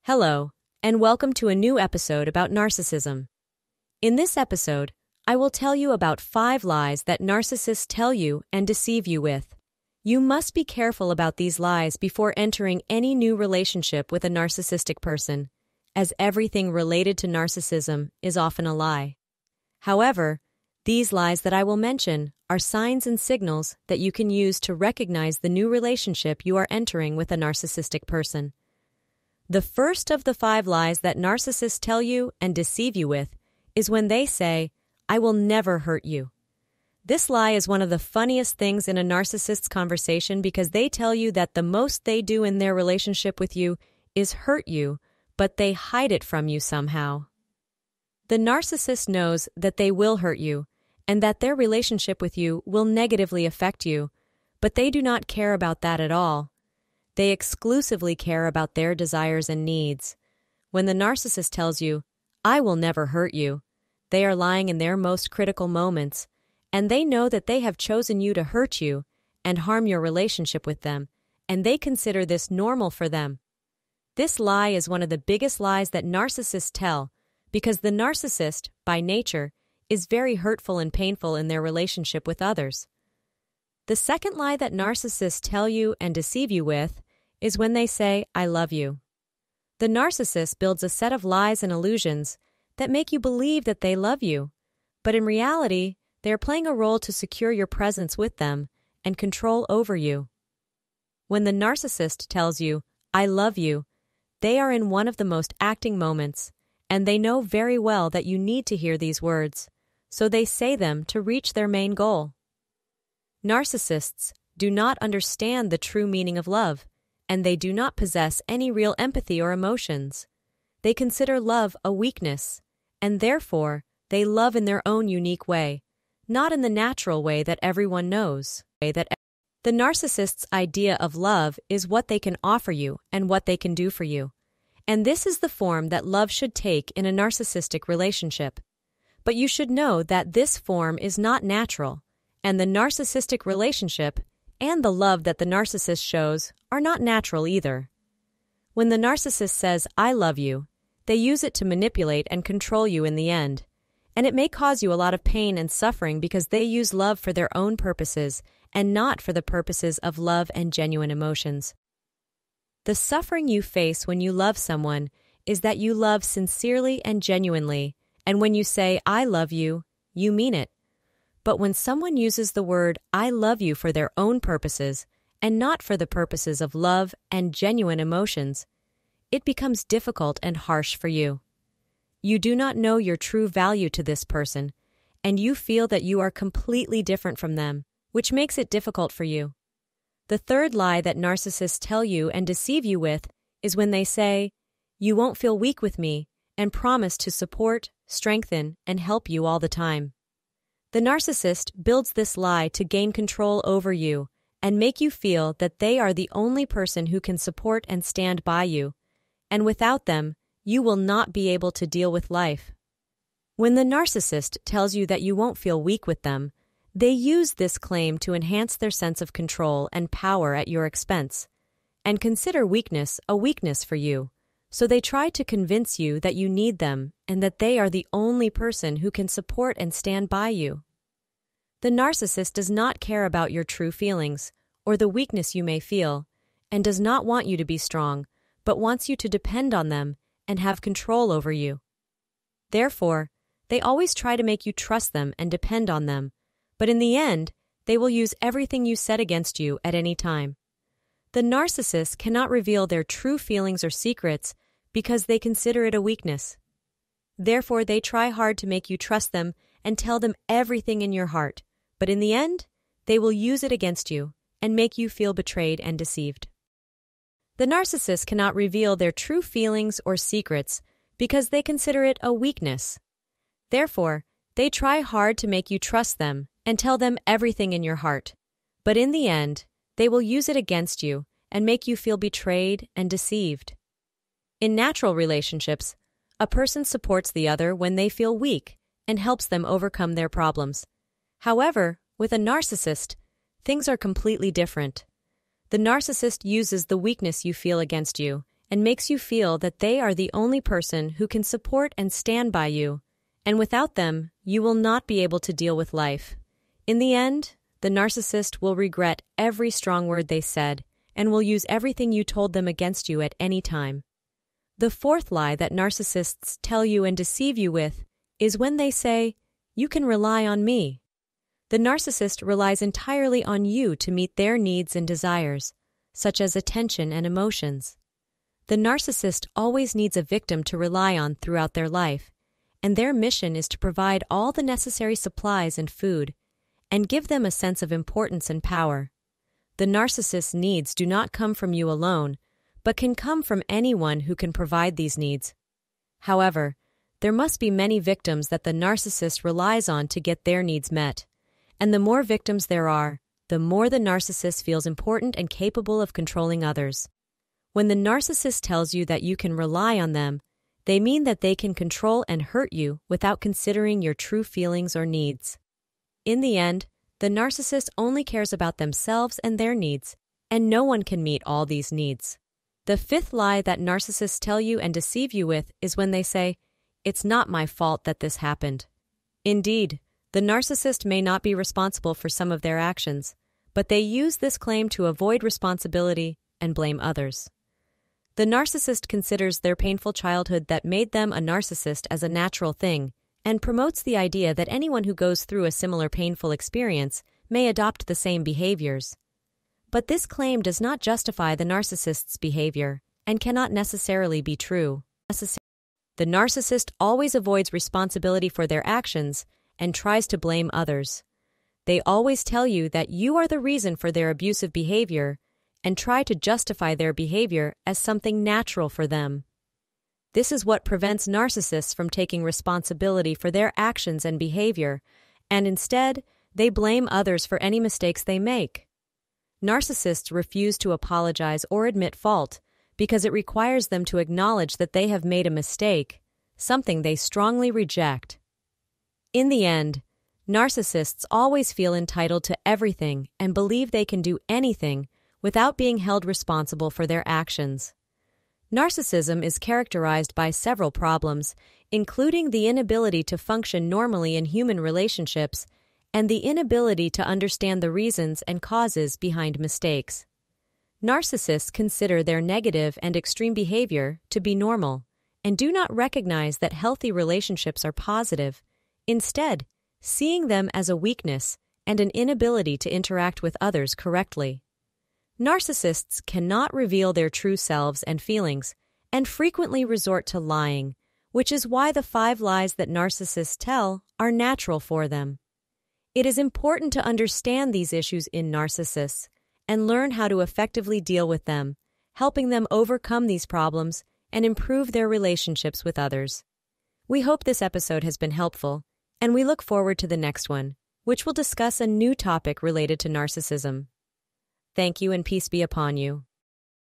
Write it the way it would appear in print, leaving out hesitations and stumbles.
Hello, and welcome to a new episode about narcissism. In this episode, I will tell you about 5 lies that narcissists tell you and deceive you with. You must be careful about these lies before entering any new relationship with a narcissistic person, as everything related to narcissism is often a lie. However, these lies that I will mention are signs and signals that you can use to recognize the new relationship you are entering with a narcissistic person. The first of the 5 lies that narcissists tell you and deceive you with is when they say, "I will never hurt you." This lie is one of the funniest things in a narcissist's conversation because they tell you that the most they do in their relationship with you is hurt you, but they hide it from you somehow. The narcissist knows that they will hurt you and that their relationship with you will negatively affect you, but they do not care about that at all. They exclusively care about their desires and needs. When the narcissist tells you, "I will never hurt you," they are lying in their most critical moments, and they know that they have chosen you to hurt you and harm your relationship with them, and they consider this normal for them. This lie is one of the biggest lies that narcissists tell because the narcissist, by nature, is very hurtful and painful in their relationship with others. The second lie that narcissists tell you and deceive you with is when they say, "I love you." The narcissist builds a set of lies and illusions that make you believe that they love you, but in reality, they are playing a role to secure your presence with them and control over you. When the narcissist tells you, "I love you," they are in one of the most acting moments, and they know very well that you need to hear these words, so they say them to reach their main goal. Narcissists do not understand the true meaning of love, and they do not possess any real empathy or emotions. They consider love a weakness, and therefore they love in their own unique way, not in the natural way that everyone knows. The narcissist's idea of love is what they can offer you and what they can do for you, and this is the form that love should take in a narcissistic relationship. But you should know that this form is not natural, and the narcissistic relationship and the love that the narcissist shows are not natural either. When the narcissist says, "I love you," they use it to manipulate and control you in the end. And it may cause you a lot of pain and suffering because they use love for their own purposes and not for the purposes of love and genuine emotions. The suffering you face when you love someone is that you love sincerely and genuinely, and when you say, "I love you," you mean it. But when someone uses the word "I love you" for their own purposes and not for the purposes of love and genuine emotions, it becomes difficult and harsh for you. You do not know your true value to this person, and you feel that you are completely different from them, which makes it difficult for you. The third lie that narcissists tell you and deceive you with is when they say, "You won't feel weak with me," and promise to support, strengthen, and help you all the time. The narcissist builds this lie to gain control over you and make you feel that they are the only person who can support and stand by you, and without them, you will not be able to deal with life. When the narcissist tells you that you won't feel weak with them, they use this claim to enhance their sense of control and power at your expense, and consider weakness a weakness for you, so they try to convince you that you need them and that they are the only person who can support and stand by you. The narcissist does not care about your true feelings or the weakness you may feel, and does not want you to be strong, but wants you to depend on them and have control over you. Therefore, they always try to make you trust them and depend on them, but in the end, they will use everything you said against you at any time. The narcissist cannot reveal their true feelings or secrets because they consider it a weakness. Therefore, they try hard to make you trust them and tell them everything in your heart, but in the end, they will use it against you and make you feel betrayed and deceived. The narcissist cannot reveal their true feelings or secrets because they consider it a weakness. Therefore, they try hard to make you trust them and tell them everything in your heart, but in the end, they will use it against you and make you feel betrayed and deceived. In natural relationships, a person supports the other when they feel weak and helps them overcome their problems. However, with a narcissist, things are completely different. The narcissist uses the weakness you feel against you and makes you feel that they are the only person who can support and stand by you, and without them, you will not be able to deal with life. In the end, the narcissist will regret every strong word they said and will use everything you told them against you at any time. The fourth lie that narcissists tell you and deceive you with is when they say, "You can rely on me." The narcissist relies entirely on you to meet their needs and desires, such as attention and emotions. The narcissist always needs a victim to rely on throughout their life, and their mission is to provide all the necessary supplies and food, and give them a sense of importance and power. The narcissist's needs do not come from you alone, but can come from anyone who can provide these needs. However, there must be many victims that the narcissist relies on to get their needs met, and the more victims there are, the more the narcissist feels important and capable of controlling others. When the narcissist tells you that you can rely on them, they mean that they can control and hurt you without considering your true feelings or needs. In the end, the narcissist only cares about themselves and their needs, and no one can meet all these needs. The fifth lie that narcissists tell you and deceive you with is when they say, "It's not my fault that this happened." Indeed, the narcissist may not be responsible for some of their actions, but they use this claim to avoid responsibility and blame others. The narcissist considers their painful childhood that made them a narcissist as a natural thing, and promotes the idea that anyone who goes through a similar painful experience may adopt the same behaviors. But this claim does not justify the narcissist's behavior, and cannot necessarily be true. The narcissist always avoids responsibility for their actions and tries to blame others. They always tell you that you are the reason for their abusive behavior, and try to justify their behavior as something natural for them. This is what prevents narcissists from taking responsibility for their actions and behavior, and instead, they blame others for any mistakes they make. Narcissists refuse to apologize or admit fault because it requires them to acknowledge that they have made a mistake, something they strongly reject. In the end, narcissists always feel entitled to everything and believe they can do anything without being held responsible for their actions. Narcissism is characterized by several problems, including the inability to function normally in human relationships and the inability to understand the reasons and causes behind mistakes. Narcissists consider their negative and extreme behavior to be normal and do not recognize that healthy relationships are positive, instead, seeing them as a weakness and an inability to interact with others correctly. Narcissists cannot reveal their true selves and feelings and frequently resort to lying, which is why the 5 lies that narcissists tell are natural for them. It is important to understand these issues in narcissists and learn how to effectively deal with them, helping them overcome these problems and improve their relationships with others. We hope this episode has been helpful, and we look forward to the next one, which will discuss a new topic related to narcissism. Thank you and peace be upon you.